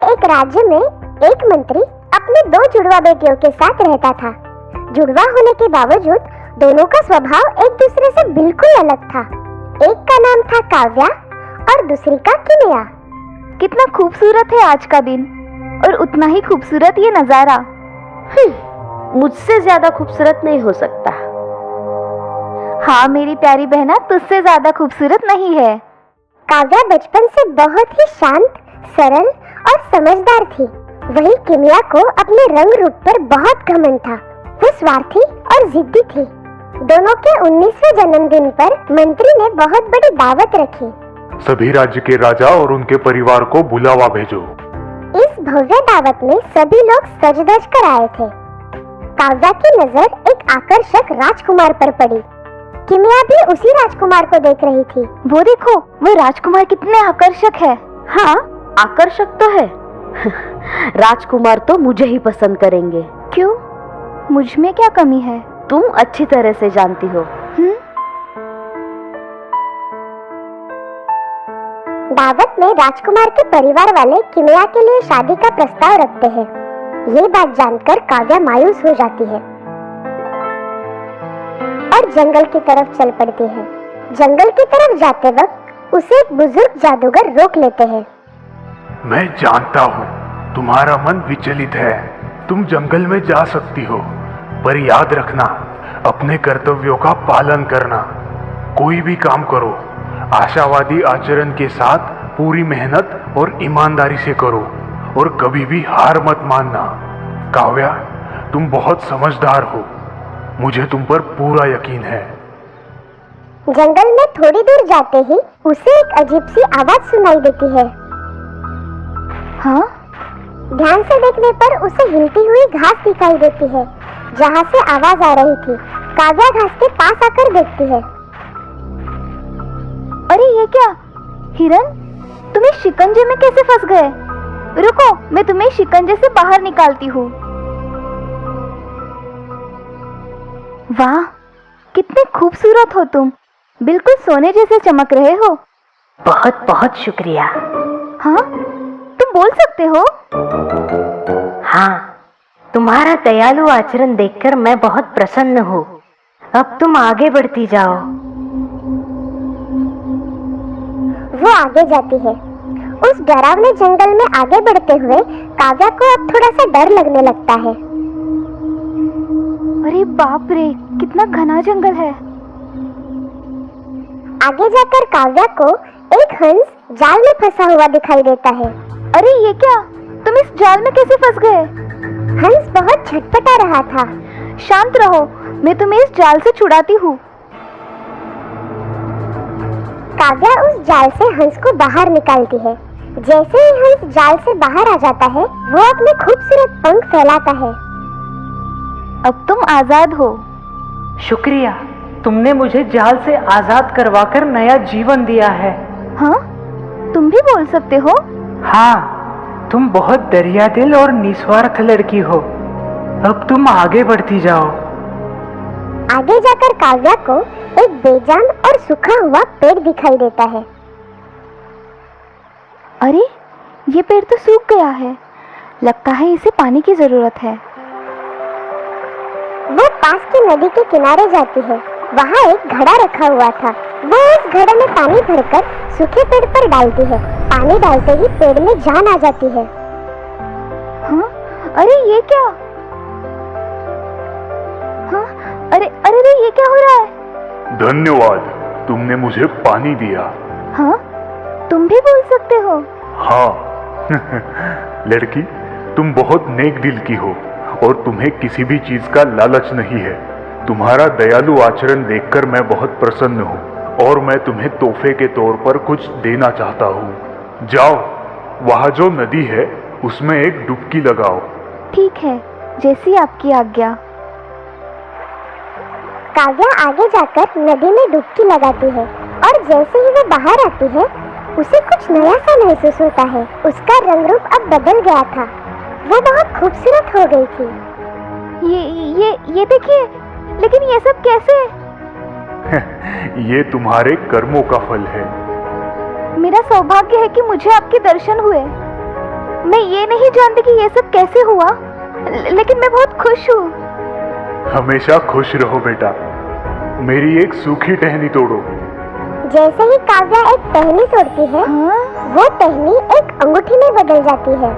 एक राज्य में एक मंत्री अपने दो जुड़वा बेटियों के साथ रहता था। जुड़वा होने के बावजूद दोनों का स्वभाव एक दूसरे से बिल्कुल अलग था। एक का नाम था काव्या और दूसरी का किमिया। कितना खूबसूरत है आज का दिन और उतना ही खूबसूरत ये नजारा। मुझसे ज्यादा खूबसूरत नहीं हो सकता। हाँ मेरी प्यारी बहना, तुझसे ज्यादा खूबसूरत नहीं है। काव्या बचपन से बहुत ही शांत, सरल और समझदार थी। वही किमिया को अपने रंग रूप पर बहुत घमंड था। वो स्वार्थी और जिद्दी थी। दोनों के 19वें जन्मदिन पर मंत्री ने बहुत बड़ी दावत रखी। सभी राज्य के राजा और उनके परिवार को बुलावा भेजो। इस भव्य दावत में सभी लोग सज धज कर आए थे। काव्या की नजर एक आकर्षक राजकुमार पर पड़ी। किमिया भी उसी राजकुमार को देख रही थी। वो देखो, वो राजकुमार कितने आकर्षक है। हाँ, आकर्षक तो है। राजकुमार तो मुझे ही पसंद करेंगे। क्यों? मुझ में क्या कमी है? तुम अच्छी तरह से जानती हो। दावत में राजकुमार के परिवार वाले किमिया के लिए शादी का प्रस्ताव रखते हैं। ये बात जानकर काव्या मायूस हो जाती है और जंगल की तरफ चल पड़ती है। जंगल की तरफ जाते वक्त उसे एक बुजुर्ग जादूगर रोक लेते हैं। मैं जानता हूँ तुम्हारा मन विचलित है। तुम जंगल में जा सकती हो, पर याद रखना अपने कर्तव्यों का पालन करना। कोई भी काम करो, आशावादी आचरण के साथ पूरी मेहनत और ईमानदारी से करो और कभी भी हार मत मानना। काव्या, तुम बहुत समझदार हो। मुझे तुम पर पूरा यकीन है। जंगल में थोड़ी दूर जाते ही उसे एक अजीब सी आवाज सुनाई देती है। हाँ? ध्यान से देखने पर उसे हिलती हुई घास दिखाई देती है जहाँ से आवाज आ रही थी। काव्या घास के पास आकर देखती है। अरे ये क्या? हिरन, तुम इस शिकंजे में कैसे फंस गए? रुको, मैं तुम्हें शिकंजे से बाहर निकालती हूँ। वाह, कितने खूबसूरत हो तुम। बिल्कुल सोने जैसे चमक रहे हो। बहुत बहुत शुक्रिया। हाँ, तुम बोल सकते हो? हाँ, तुम्हारा दयालु आचरण देखकर मैं बहुत प्रसन्न हूँ। अब तुम आगे बढ़ती जाओ। वो आगे जाती है। उस डरावने जंगल में आगे बढ़ते हुए काव्या को अब थोड़ा सा डर लगने लगता है। अरे बाप रे, कितना घना जंगल है। आगे जाकर काव्या को एक हंस जाल में फंसा हुआ दिखाई देता है। अरे ये क्या? तुम इस जाल में कैसे फंस गए? हंस बहुत छटपटा रहा था। शांत रहो, मैं तुम्हें इस जाल से छुड़ाती हूँ। काव्या उस जाल से हंस को बाहर निकालती है। जैसे ही हंस जाल से बाहर आ जाता है, वो अपने खूबसूरत पंख फैलाता है। अब तुम आजाद हो। शुक्रिया, तुमने मुझे जाल से आजाद करवाकर नया जीवन दिया है। हाँ, तुम भी बोल सकते हो? हाँ, तुम बहुत दरियादिल और निस्वार्थ लड़की हो। अब तुम आगे बढ़ती जाओ। आगे जाकर काव्या को एक बेजान और सूखा हुआ पेड़ दिखाई देता है। अरे, ये पेड़ तो सूख गया है। लगता है इसे पानी की जरूरत है। वो पास की नदी के किनारे जाती है। वहाँ एक घड़ा रखा हुआ था। वो उस घड़े में पानी भरकर सूखे पेड़ पर डालती है। पानी डालते ही पेड़ में जान आ जाती है। हाँ? अरे ये क्या? हाँ? अरे अरे अरे, ये क्या हो रहा है? धन्यवाद, तुमने मुझे पानी दिया। हाँ? तुम भी बोल सकते हो? हाँ। लड़की, तुम बहुत नेक दिल की हो और तुम्हें किसी भी चीज का लालच नहीं है। तुम्हारा दयालु आचरण देखकर मैं बहुत प्रसन्न हूँ और मैं तुम्हें तोहफे के तौर पर कुछ देना चाहता हूँ। जाओ, वहाँ जो नदी है उसमें एक डुबकी लगाओ। ठीक है, जैसी आपकी आज्ञा। काव्या आगे जाकर नदी में डुबकी लगाती है और जैसे ही वो बाहर आती है, उसे कुछ नया सा महसूस होता है। उसका रंग रूप अब बदल गया था। वो बहुत खूबसूरत हो गई थी। ये देखिए, लेकिन ये सब कैसे? ये तुम्हारे कर्मों का फल है। मेरा सौभाग्य है कि मुझे आपके दर्शन हुए। मैं ये नहीं जानती कि ये सब कैसे हुआ, लेकिन मैं बहुत खुश हूँ। हमेशा खुश रहो बेटा। मेरी एक सूखी टहनी तोड़ो। जैसे ही काव्या एक टहनी तोड़ती है, हाँ? वो टहनी एक अंगूठी में बदल जाती है।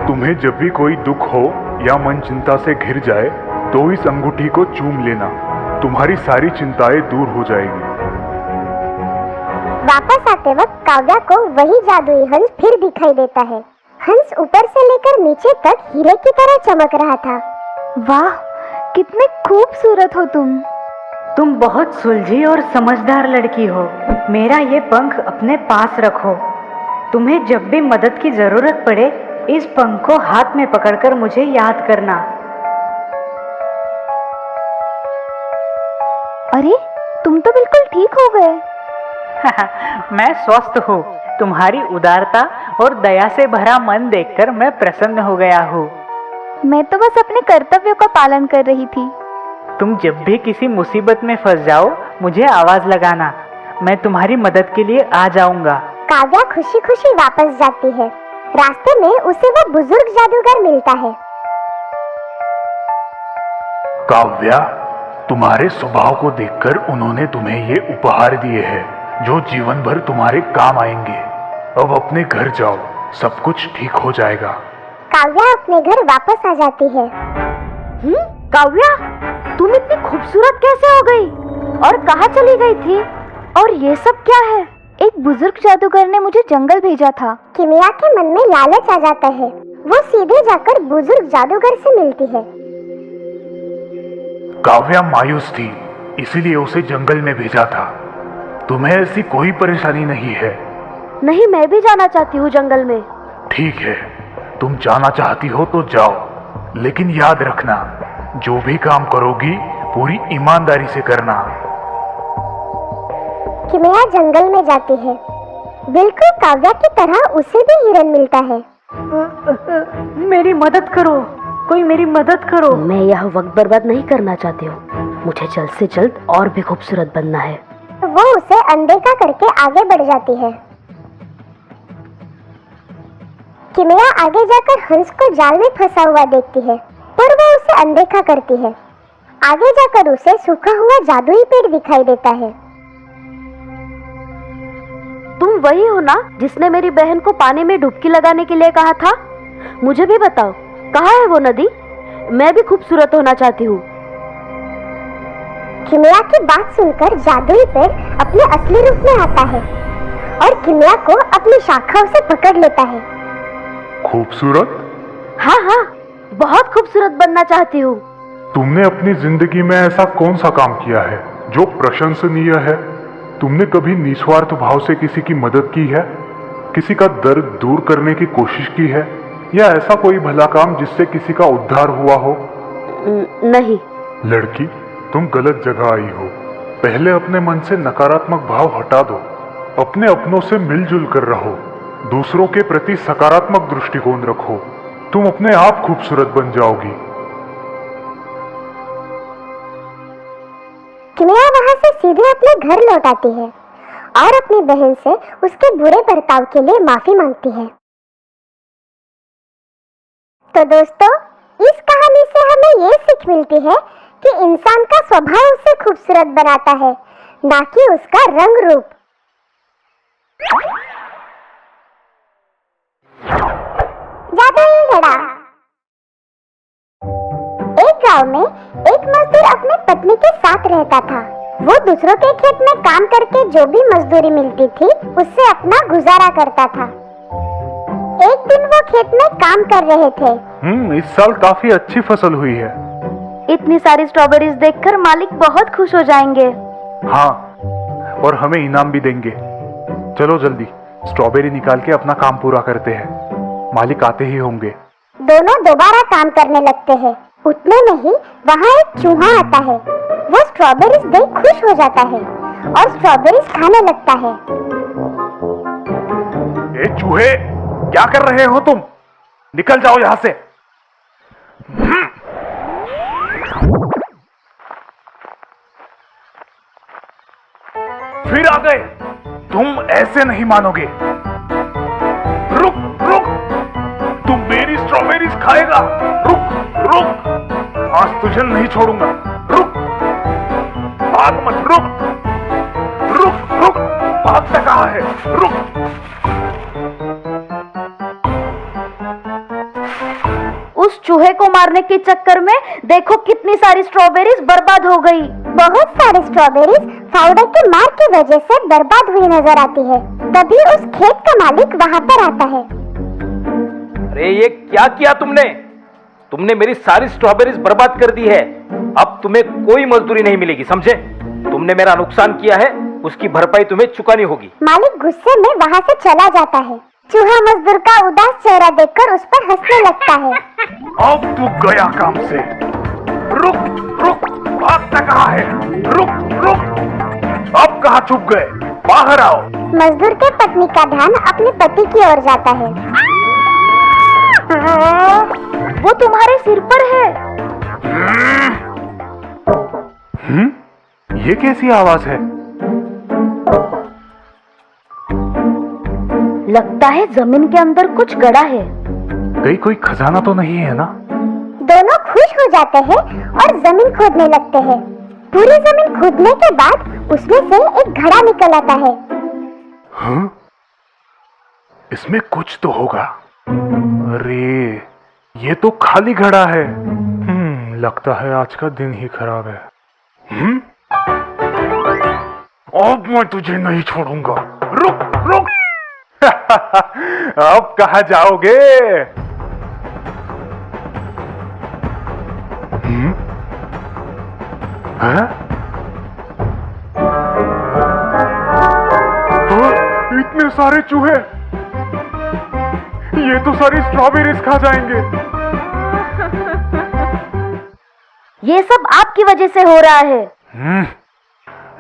तुम्हें जब भी कोई दुख हो या मन चिंता से घिर जाए तो इस अंगूठी को चूम लेना, तुम्हारी सारी चिंताएं दूर हो जाएगी। वापस आते वक्त काव्या को वही जादुई हंस फिर दिखाई देता है। हंस ऊपर से लेकर नीचे तक हीरे की तरह चमक रहा था। वाह, कितने खूबसूरत हो तुम। तुम बहुत सुलझी और समझदार लड़की हो। मेरा ये पंख अपने पास रखो। तुम्हें जब भी मदद की जरूरत पड़े, इस पंख को हाथ में पकड़कर मुझे याद करना। अरे, तुम तो बिल्कुल ठीक हो गए। मैं स्वस्थ हूँ। तुम्हारी उदारता और दया से भरा मन देखकर मैं प्रसन्न हो गया हूँ। मैं तो बस अपने कर्तव्यों का पालन कर रही थी। तुम जब भी किसी मुसीबत में फंस जाओ, मुझे आवाज लगाना। मैं तुम्हारी मदद के लिए आ जाऊंगा। काव्या खुशी खुशी वापस जाती है। रास्ते में उसे वो बुजुर्ग जादूगर मिलता है। काव्या, तुम्हारे स्वभाव को देखकर उन्होंने तुम्हें ये उपहार दिए हैं जो जीवन भर तुम्हारे काम आएंगे। अब अपने घर जाओ, सब कुछ ठीक हो जाएगा। काव्या अपने घर वापस आ जाती है। काव्या, तुम इतनी खूबसूरत कैसे हो गई और कहाँ चली गई थी? और ये सब क्या है? एक बुजुर्ग जादूगर ने मुझे जंगल भेजा था। किमिया के मन में लालच आ जाता है। वो सीधे जाकर बुजुर्ग जादूगर से मिलती है। काव्या मायूस थी, इसीलिए उसे जंगल में भेजा था। तुम्हें ऐसी कोई परेशानी नहीं है? नहीं, मैं भी जाना चाहती हूँ जंगल में। ठीक है, तुम जाना चाहती हो तो जाओ, लेकिन याद रखना, जो भी काम करोगी पूरी ईमानदारी से करना। किमिया जंगल में जाती है। बिल्कुल काव्या की तरह उसे भी हिरन मिलता है। मेरी मदद करो, कोई मेरी मदद करो। मैं यह वक्त बर्बाद नहीं करना चाहती हूँ। मुझे जल्द से जल्द और भी खूबसूरत बनना है। वो उसे अनदेखा करके आगे बढ़ जाती है। किमिया आगे जाकर हंस को जाल में फंसा हुआ देखती है, पर वो उसे अनदेखा करती है। आगे जाकर उसे सूखा हुआ जादुई पेड़ दिखाई देता है। तुम वही हो ना जिसने मेरी बहन को पानी में डुबकी लगाने के लिए कहा था? मुझे भी बताओ, कहाँ है वो नदी? मैं भी खूबसूरत होना चाहती हूँ। किमिया की बात सुनकर जादुई पेड़ अपने असली रूप में आता है और किमिया को अपनी शाखाओं से पकड़ लेता है। खूबसूरत? हाँ हाँ, बहुत खूबसूरत बनना चाहती हूँ। तुमने अपनी जिंदगी में ऐसा कौन सा काम किया है जो प्रशंसनीय है? तुमने कभी निस्वार्थ भाव से किसी की मदद की है? किसी का दर्द दूर करने की कोशिश की है? या ऐसा कोई भला काम जिससे किसी का उद्धार हुआ हो? नहीं। लड़की, तुम गलत जगह आई हो। पहले अपने मन से नकारात्मक भाव हटा दो। अपने अपनों से मिलजुल कर रहो। दूसरों के प्रति सकारात्मक दृष्टिकोण रखो। तुम अपने आप खूबसूरत बन जाओगी। किमिया वहां से सीधे अपने घर लौट आती है और अपनी बहन से उसके बुरे बर्ताव के लिए माफी मांगती है। तो दोस्तों, इस कहानी से हमें ये सीख मिलती है कि इंसान का स्वभाव उसे खूबसूरत बनाता है, ना कि उसका रंग रूप। जादुई घड़ा। एक गांव में एक मजदूर अपनी पत्नी के साथ रहता था। वो दूसरों के खेत में काम करके जो भी मजदूरी मिलती थी उससे अपना गुजारा करता था। एक दिन वो खेत में काम कर रहे थे। इस साल काफी अच्छी फसल हुई है। इतनी सारी स्ट्रॉबेरीज देखकर मालिक बहुत खुश हो जाएंगे। हाँ, और हमें इनाम भी देंगे। चलो जल्दी स्ट्रॉबेरी निकाल के अपना काम पूरा करते हैं। मालिक आते ही होंगे। दोनों दोबारा काम करने लगते हैं। उतने में ही वहाँ एक चूहा आता है। वो स्ट्रॉबेरीज देख खुश हो जाता है और स्ट्रॉबेरीज खाने लगता है। ए चूहे, क्या कर रहे हो तुम? निकल जाओ यहाँ से। फिर आ गए। तुम ऐसे नहीं मानोगे। रुक, जाएगा। रुक रुक, आज तुझे नहीं छोड़ूंगा। रुक, भाग मत, रुक रुक रुक, भागता कहाँ है? रुक। उस चूहे को मारने के चक्कर में देखो कितनी सारी स्ट्रॉबेरीज बर्बाद हो गई। बहुत सारी स्ट्रॉबेरीज फाउडर के मार की वजह से बर्बाद हुई नजर आती है। तभी उस खेत का मालिक वहाँ पर आता है। अरे ये क्या किया तुमने? तुमने मेरी सारी स्ट्रॉबेरीज बर्बाद कर दी है। अब तुम्हें कोई मजदूरी नहीं मिलेगी, समझे? तुमने मेरा नुकसान किया है, उसकी भरपाई तुम्हें चुकानी होगी। मालिक गुस्से में वहाँ से चला जाता है। चूहा मजदूर का उदास चेहरा देखकर उस पर हंसने लगता है। अब तू गया काम से। रुक रुक, भागता कहाँ है? रुक रुक, अब कहाँ छुप गए? बाहर आओ। मजदूर के पत्नी का ध्यान अपने पति की ओर जाता है। वो तुम्हारे सिर पर है। ये कैसी आवाज है? लगता है जमीन के अंदर कुछ गड़ा है। कहीं कोई खजाना तो नहीं है ना? दोनों खुश हो जाते हैं और जमीन खोदने लगते हैं। पूरी जमीन खोदने के बाद उसमें से एक घड़ा निकल आता है। हाँ? इसमें कुछ तो होगा। अरे ये तो खाली घड़ा है। लगता है आज का दिन ही खराब है। अब मैं तुझे नहीं छोड़ूंगा। रुक रुक। अब कहाँ जाओगे? हैं? इतने सारे चूहे, ये तो सारी स्ट्रॉबेरीज खा जाएंगे। ये सब आपकी वजह से हो रहा है।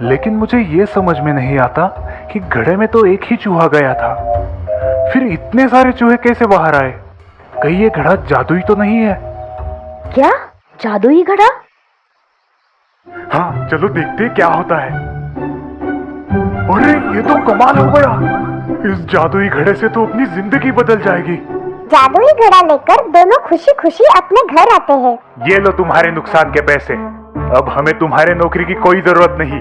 लेकिन मुझे ये समझ में नहीं आता कि घड़े में तो एक ही चूहा गया था, फिर इतने सारे चूहे कैसे बाहर आए? कहीं ये घड़ा जादुई तो नहीं है? क्या जादुई घड़ा? हाँ चलो देखते क्या होता है। अरे ये तो कमाल हो गया। इस जादुई घड़े से तो अपनी जिंदगी बदल जाएगी। जादुई घड़ा लेकर दोनों खुशी खुशी अपने घर आते हैं। ये लो तुम्हारे नुकसान के पैसे। अब हमें तुम्हारे नौकरी की कोई जरूरत नहीं।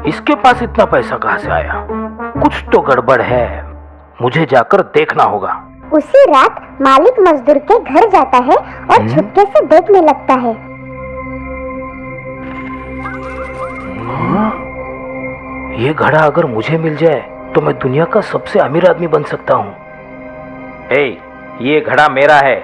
इसके पास इतना पैसा कहाँ से आया? कुछ तो गड़बड़ है, मुझे जाकर देखना होगा। उसी रात मालिक मजदूर के घर जाता है और छुपके से देखने लगता है। ये घड़ा अगर मुझे मिल जाए तो मैं दुनिया का सबसे अमीर आदमी बन सकता हूँ। ये घड़ा मेरा है।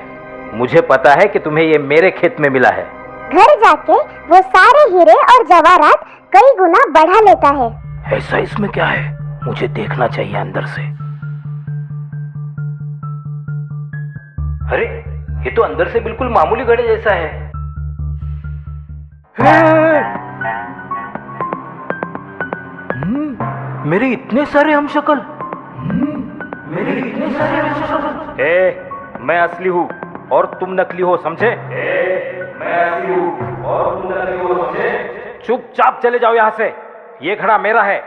मुझे पता है कि तुम्हें ये मेरे खेत में मिला है। घर जाके वो सारे हीरे और जवाहरात कई गुना बढ़ा लेता है। ऐसा इसमें क्या है? मुझे देखना चाहिए अंदर से। अरे ये तो अंदर से बिल्कुल मामूली घड़े जैसा है। मेरे इतने सारे हमशक्ल। मैं असली हूँ और तुम नकली हो, समझे? मैं असली हूँ और तुम नकली हो, समझे? चुपचाप चले जाओ यहाँ से। ये घड़ा मेरा है।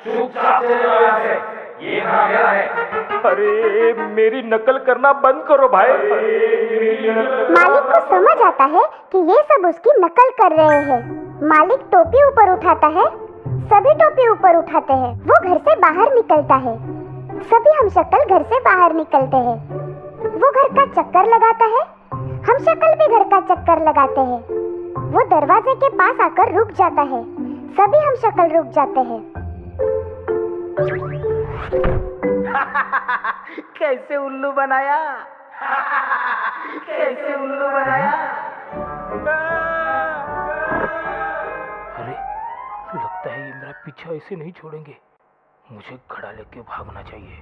चुपचाप चले जाओ यहाँ से। ये घड़ा मेरा है। अरे मेरी नकल करना बंद करो भाई। मालिक को समझ आता है कि ये सब उसकी नकल कर रहे हैं। मालिक टोपी ऊपर उठाता है। सभी टोपी ऊपर उठाते हैं। वो घर से बाहर निकलता है। सभी हमशक्ल घर से बाहर निकलते हैं। वो घर का चक्कर लगाता है। हमशक्ल भी घर का चक्कर लगाते हैं। वो दरवाजे के पास आकर रुक जाता है। सभी हमशक्ल रुक जाते हैं। कैसे उल्लू बनाया? कैसे उल्लू बनाया? अरे लगता है ये मेरा पीछा ऐसे नहीं छोड़ेंगे। मुझे घड़ा लेके भागना चाहिए।